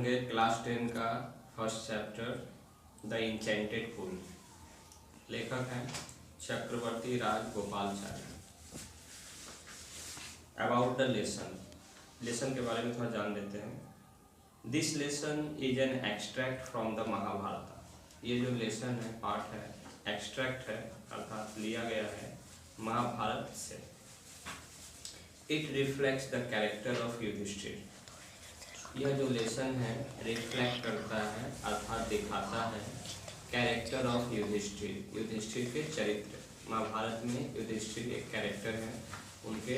पढ़ेंगे क्लास 10 का first chapter the enchanted pool. लेखक हैं Chakravarti Rajagopalachari. About the lesson के बारे में थोड़ा जान लेते हैं। This lesson is an extract from the Mahabharata. ये जो लेसन है, पाठ है, एक्सट्रैक्ट है अर्थात लिया गया है महाभारत से। It reflects the character of Yudhishthira. यह जो लेसन है रिफ्लेक्ट करता है अर्थात दिखाता है कैरेक्टर ऑफ युधिष्ठिर, युधिष्ठिर के चरित्र। महाभारत में युधिष्ठिर एक कैरेक्टर है, उनके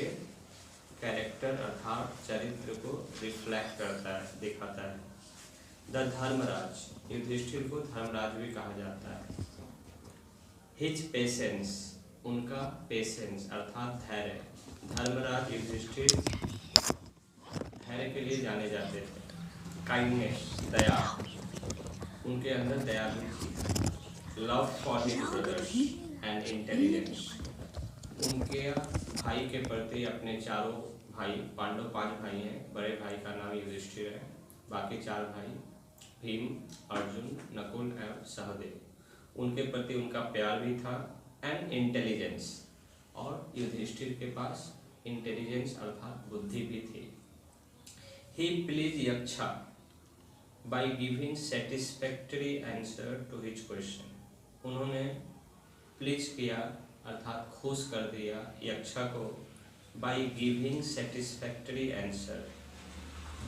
कैरेक्टर अर्थात चरित्र को रिफ्लेक्ट करता है, दिखाता है। द धर्मराज, युधिष्ठिर को धर्मराज भी कहा जाता है। हिज पेशेंस, उनका पेशेंस अर्थात धैर्य। धर्मराज युधिष्ठिर धैर्य के लिए जाने जाते थे। काइंडनेस, दया, उनके अंदर दया भी थी। Love for his brothers and intelligence, उनके भाई के प्रति, अपने चारों भाई, पांडव 5 भाई हैं, बड़े भाई का नाम युधिष्ठिर है, बाकी 4 भाई भीम, अर्जुन, नकुल एवं सहदेव, उनके प्रति उनका प्यार भी था। एंड इंटेलिजेंस, और युधिष्ठिर के पास इंटेलिजेंस अर्थात बुद्धि भी थी। He pleased Yaksha by giving satisfactory answer to his question. उन्होंने प्लीज किया अर्थात खुश कर दिया यक्षा को by giving satisfactory answer,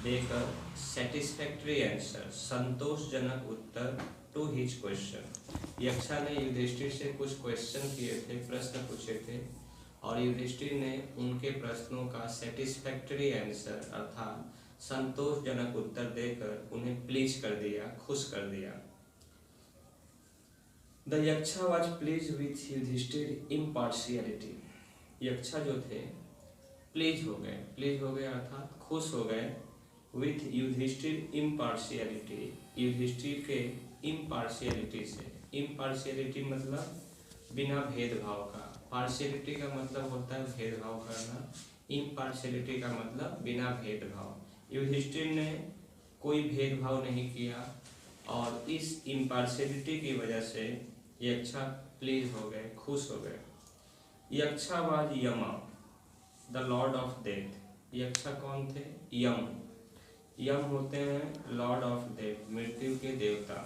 देकर satisfactory answer, संतोषजनक उत्तर to his question. यक्षा ने युधिष्ठिर से कुछ क्वेश्चन किए थे, प्रश्न पूछे थे, और युधिष्ठिर ने उनके प्रश्नों का सेटिस्फैक्टरी आंसर अर्थात संतोषजनक उत्तर देकर उन्हें प्लीज कर दिया, खुश कर दिया। The Yaksha was pleased with Yudhishthira impartiality. Yaksha जो थे प्लीज हो गए अर्थात खुश हो गए विथ युधिष्ठिर इम्पार्शियलिटी, युधिष्ठिर के इम्पार्शियलिटी से। इम्पार्शियलिटी मतलब बिना भेदभाव का, पार्शियलिटी का मतलब होता है भेदभाव करना, इम्पार्शियलिटी का मतलब बिना भेदभाव। युधिष्ठिर ने कोई भेदभाव नहीं किया और इस इम्पार्शियलिटी की वजह से यक्षा प्लीज हो गए, खुश हो गए। Yaksha was Yama the lord of death. Yaksha कौन थे? यम। यम होते हैं लॉर्ड ऑफ डेथ, मृत्यु के देवता।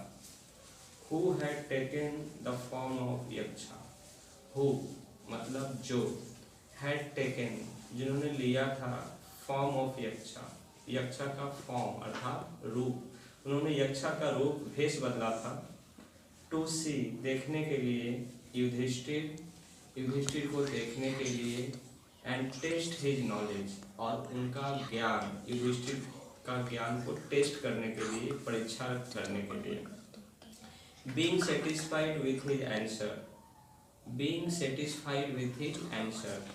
Who had taken the form of यक्षा। Who मतलब जो, हैड टेकन जिन्होंने लिया था, फॉर्म ऑफ यक्षा, यक्षा का फॉर्म अर्थात रूप, उन्होंने यक्षा का रूप, भेष बदला था। टू सी देखने के लिए, युधिष्ठिर को देखने के लिए, एंड टेस्ट हिज नॉलेज और उनका ज्ञान, युधिष्ठिर का ज्ञान को टेस्ट करने के लिए, परीक्षा करने के लिए। Being satisfied with his answer, being satisfied with his answer,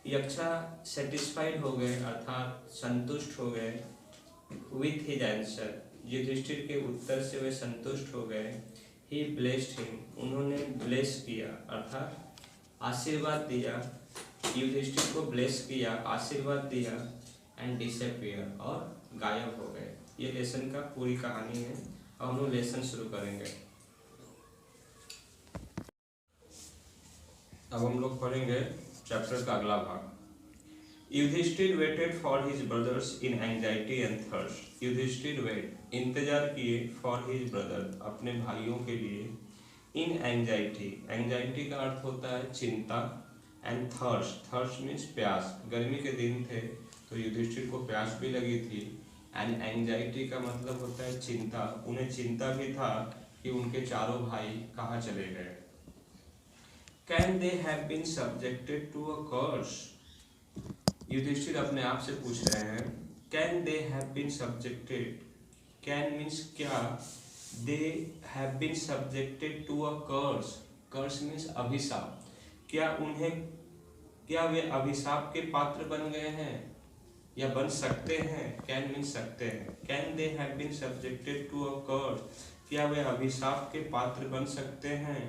यक्षा satisfied हो गए अर्थात संतुष्ट हो गए विथ हिज आंसर, युधिष्ठिर के उत्तर से वे संतुष्ट हो गए। ही ब्लेस्ड हिम, उन्होंने ब्लेस किया अर्थात आशीर्वाद दिया, युधिष्ठिर को ब्लेस किया, आशीर्वाद दिया। एंड डिसअपीयर और गायब हो गए। ये लेसन का पूरी कहानी है। अब हम लोग लेसन शुरू करेंगे। अब हम लोग पढ़ेंगे चैप्टर का अगला भाग। Yudhishthira waited for his brothers in anxiety and thirst. Yudhishthira wait, इंतजार किए, फॉर हिज ब्रदर, अपने भाइयों के लिए, इन एंजाइटी, एंजाइटी का अर्थ होता है चिंता, एंड थर्स्ट, थर्स्ट मीन्स प्यास। गर्मी के दिन थे तो युधिष्ठिर को प्यास भी लगी थी। एंड एंजाइटी का मतलब होता है चिंता, उन्हें चिंता भी था कि उनके चारों भाई कहाँ चले गए। Can they have been subjected to a curse? Yudhishthir अपने आप से पूछ रहे हैं Can they have been subjected? Can means क्या, they have been subjected to a curse. Curse means अभिशाप। क्या वे अभिशाप के पात्र बन गए हैं या बन सकते हैं? Can means सकते हैं। Can they have been subjected to a curse? क्या वे अभिशाप के पात्र बन सकते हैं?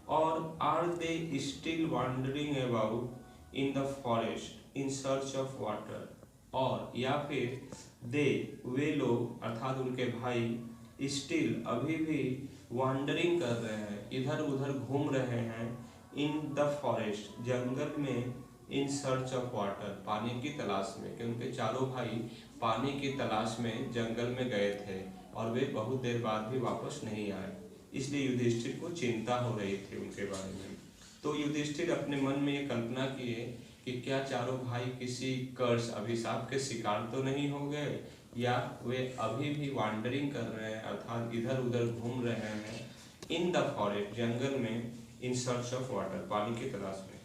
Or are they still wandering about in the forest in search of water? और या फिर दे वे लोग अर्थात उनके भाई स्टिल अभी भी वांडरिंग कर रहे हैं, इधर उधर घूम रहे हैं, इन द फॉरेस्ट जंगल में, इन सर्च ऑफ वाटर पानी की तलाश में, कि उनके चारों भाई पानी की तलाश में जंगल में गए थे और वे बहुत देर बाद भी वापस नहीं आए, इसलिए युधिष्ठिर को चिंता हो रही थी उनके बारे में। तो युधिष्ठिर अपने मन में ये कल्पना किए कि क्या चारों भाई किसी कर्स अभिशाप के शिकार तो नहीं हो गए, या वे अभी भी वांडरिंग कर रहे हैं अर्थात इधर उधर घूम रहे हैं, इन द फॉरेस्ट जंगल में, इन सर्च ऑफ वाटर पानी की तलाश में।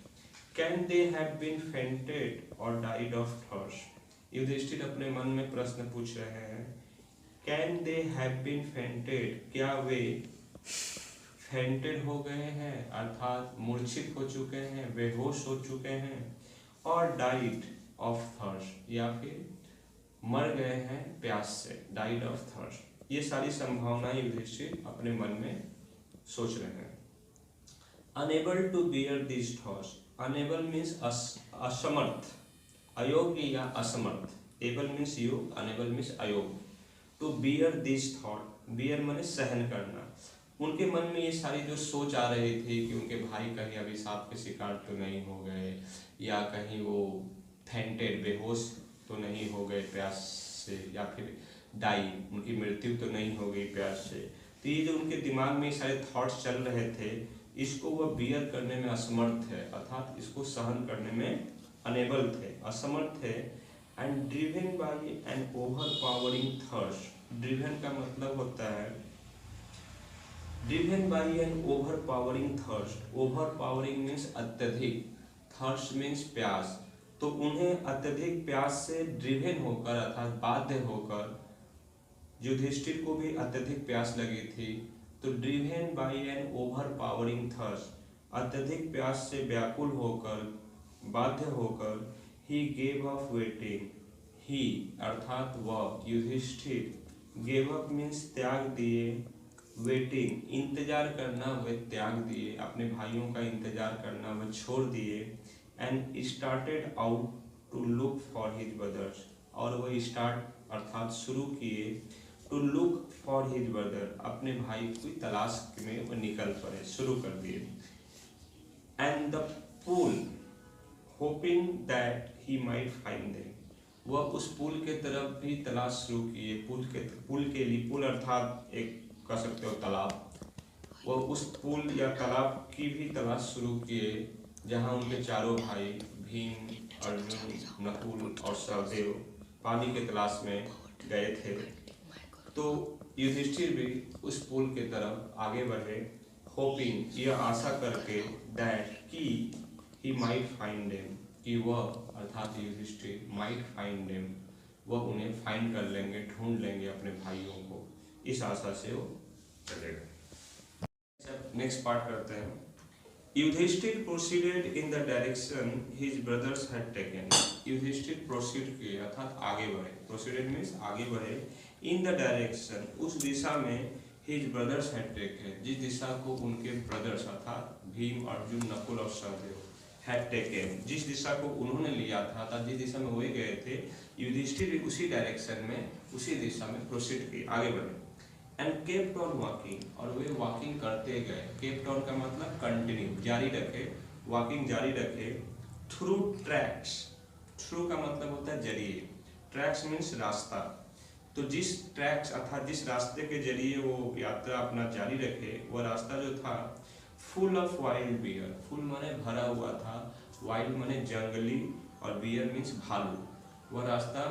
Can they have been fainted और डाइड ऑफ थर्स्ट, युधिष्ठिर अपने मन में प्रश्न पूछ रहे हैं, can they have been fainted, क्या वे फेंटेड हो गए हैं अर्थात मूर्छित हो चुके हैं, बेहोश हो चुके हैं, और डाइड ऑफ थर्स्ट या फिर मर गए हैं प्यास से, डाइड ऑफ थर्स्ट। ये सारी संभावनाएं युधिष्ठिर अपने मन में सोच रहे हैं। Unable to bear this thoughts, unable means असमर्थ, अयोग्य या असमर्थ, एबल मीन्स योग, अनेबल मीन्स अयोग्य, to bear this thought, bear माने सहन करना। उनके मन में ये सारी जो सोच आ रही थी कि उनके भाई कहीं अभिशाप के शिकार तो नहीं हो गए, या कहीं वो फेंटेड बेहोश तो नहीं हो गए प्यास से, या फिर डाई उनकी मृत्यु तो नहीं हो गई प्यास से। तो ये जो उनके दिमाग में सारे थॉट्स चल रहे थे, इसको वह बियर करने में असमर्थ है अर्थात इसको सहन करने में अनेबल थे, असमर्थ थे। And driven by an overpowering thirst, driven का मतलब होता है driven by an overpowering thirst, overpowering means अत्यधिक, थर्स्ट मीन्स प्यास। तो उन्हें अत्यधिक प्यास से ड्रिवन होकर अर्थात बाध्य होकर, युधिष्ठिर को भी अत्यधिक प्यास लगी थी, तो driven by an overpowering thirst, अत्यधिक प्यास से व्याकुल होकर, बाध्य होकर, he gave up waiting, he अर्थात वह युधिष्ठिर, गेव अप मीन्स त्याग दिए, वेटिंग इंतजार करना वे त्याग दिए, अपने भाइयों का इंतजार करना वे छोड़ दिए। And started out to look for his brothers, और वह स्टार्ट अर्थात शुरू किए, to look for his brother, अपने भाई की तलाश में वो निकल पड़े, शुरू कर दिए। And the pool hoping that he might find them, वह उस पुल के तरफ भी तलाश शुरू किए, पुल अर्थात एक कह सकते हो तालाब, वो उस पुल या तालाब की भी तलाश शुरू किए जहाँ उनके चारों भाई भीम, अर्जुन, नकुल और सहदेव पानी के तलाश में गए थे। तो युधिष्ठिर भी उस पुल के तरफ आगे बढ़े, होपिंग यह आशा करके, दैट कि ही माइट फाइंड देम, कि वह अर्थात युधिष्ठिर माइट फाइंड देम, वह उन्हें फाइंड कर लेंगे, ढूंढ लेंगे अपने भाइयों को, इस आशा से वो चलेगा। नेक्स्ट पार्ट करते हैं। Yudhishthira proceeded in the direction his brothers had taken, Yudhishthira proceed किए अर्थात आगे बढ़े, प्रोसीडेड मीन्स आगे बढ़े, इन द डायरेक्शन उस दिशा में, हिज ब्रदर्स हैड टेकन जिस दिशा को उनके ब्रदर्स अर्थात भीम, अर्जुन, नकुल और सहदेव हैड टेकन जिस दिशा को उन्होंने लिया था, जिस दिशा में वे गए थे, युधिष्ठिर भी उसी डायरेक्शन में, उसी दिशा में प्रोसीड किए, आगे बढ़े। एंड केप्ट ऑन वॉकिंग, और वे वॉकिंग करते गए, केप्ट ऑन का मतलब कंटिन्यू, जारी रखे, वॉकिंग जारी रखे, थ्रू ट्रैक्स, थ्रू का मतलब होता है जरिए, ट्रैक्स मीन्स रास्ता, तो जिस ट्रैक्स अर्थात जिस रास्ते के जरिए वो यात्रा अपना जारी रखे, वह रास्ता जो था full of wild bear, full माने भरा हुआ था, वाइल्ड माने जंगली, और बियर मीन्स भालू, वह रास्ता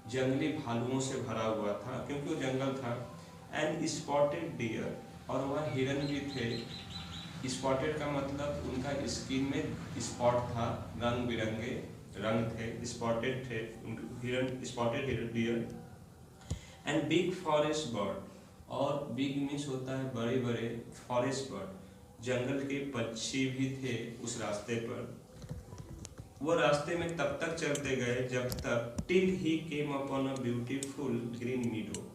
जंगली भालुओं से भरा हुआ था क्योंकि वो जंगल था। एंड स्पॉटेड डियर, और वह हिरन भी थे, स्पॉटेड का मतलब उनका स्किन में स्पॉट था, रंग बिरंगे रंग थे, स्पॉटेड थे हिरन, स्पॉटेड हिरन deer. And big forest bird, और बिग मीन्स होता है बड़े बड़े, फॉरेस्ट बर्ड जंगल के पक्षी भी थे उस रास्ते पर। वो रास्ते में तब तक चलते गए जब तक, till he came upon a beautiful green मीडो,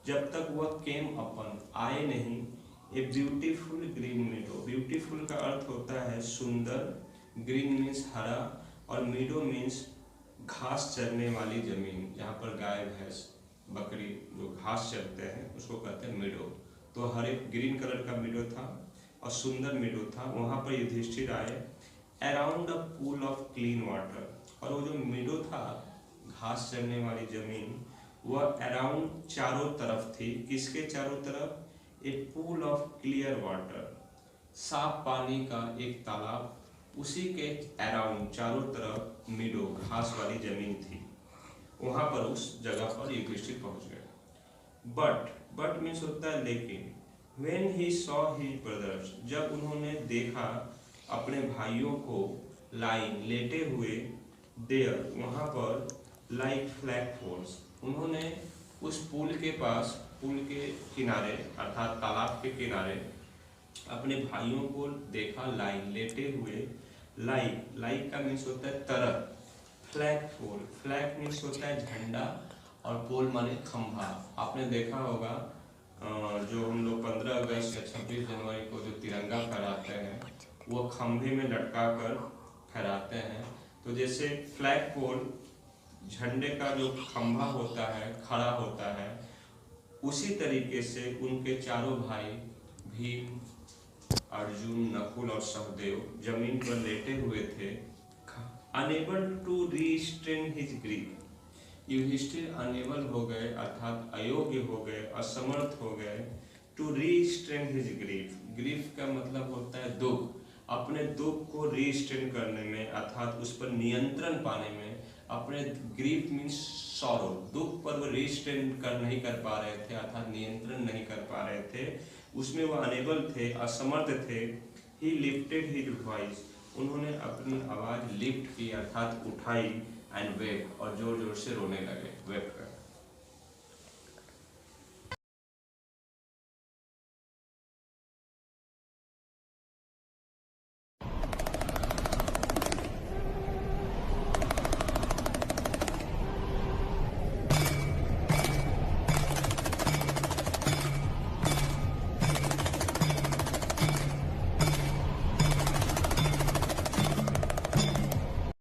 जब तक वह केम अपन आए नहीं, ए ब्यूटीफुल ग्रीन मीडो, ब्यूटीफुल का अर्थ होता है सुंदर, ग्रीन मीन्स हरा, और मीडो मीन्स घास चरने वाली जमीन, यहाँ पर गाय भैंस बकरी जो घास चरते हैं उसको कहते हैं मीडो। तो हर एक ग्रीन कलर का मीडो था और सुंदर मीडो था। वहाँ पर युधिष्ठिर आए around a pool of clean water, और वो जो मीडो था घास चरने वाली जमीन वह अराउंड चारों तरफ थी। किसके चारों तरफ? ए पूल ऑफ क्लियर वाटर, साफ पानी का एक तालाब, उसी के अराउंड चारों तरफ मीडो घास वाली जमीन थी। वहां पर उस जगह पर युधिष्ठिर पहुंच गए। बट मीन्स होता है लेकिन, when he saw his brothers, जब उन्होंने देखा अपने भाइयों को lying लेटे हुए there वहां पर like flagpoles, उन्होंने उस पुल के पास, पुल के किनारे अर्थात तालाब के किनारे अपने भाइयों को देखा लाइन लेटे हुए। लाइक का मीन्स होता है तरह, फ्लैग पोल, फ्लैग मीन्स होता है झंडा और पोल माने खंभा। आपने देखा होगा जो हम लोग 15 अगस्त या 26 जनवरी को जो तिरंगा फहराते हैं वो खंभे में लटका कर फहराते हैं। तो जैसे फ्लैग पोल झंडे का जो खंभा होता है, खड़ा होता है, उसी तरीके से उनके चारों भाई भीम, अर्जुन, नकुल और सहदेव जमीन पर लेटे हुए थे। Unable to restrain his grief, Yudhishthira unable हो गए अर्थात अयोग्य हो गए, असमर्थ हो गए। To restrain his grief, grief का मतलब होता है दुख, अपने दुख को रिस्ट्रेन करने में अर्थात उस पर नियंत्रण पाने में, अपने ग्रीफ मीन्स सॉरो, दुख पर वो रिस्ट्रेन नहीं कर पा रहे थे अर्थात नियंत्रण नहीं कर पा रहे थे, उसमें वो अनेबल थे, असमर्थ थे। ही लिफ्टेड हिज वॉइस, उन्होंने अपनी आवाज लिफ्ट की अर्थात उठाई, एंड वेप, और जोर जोर से रोने लगे, वेप कर।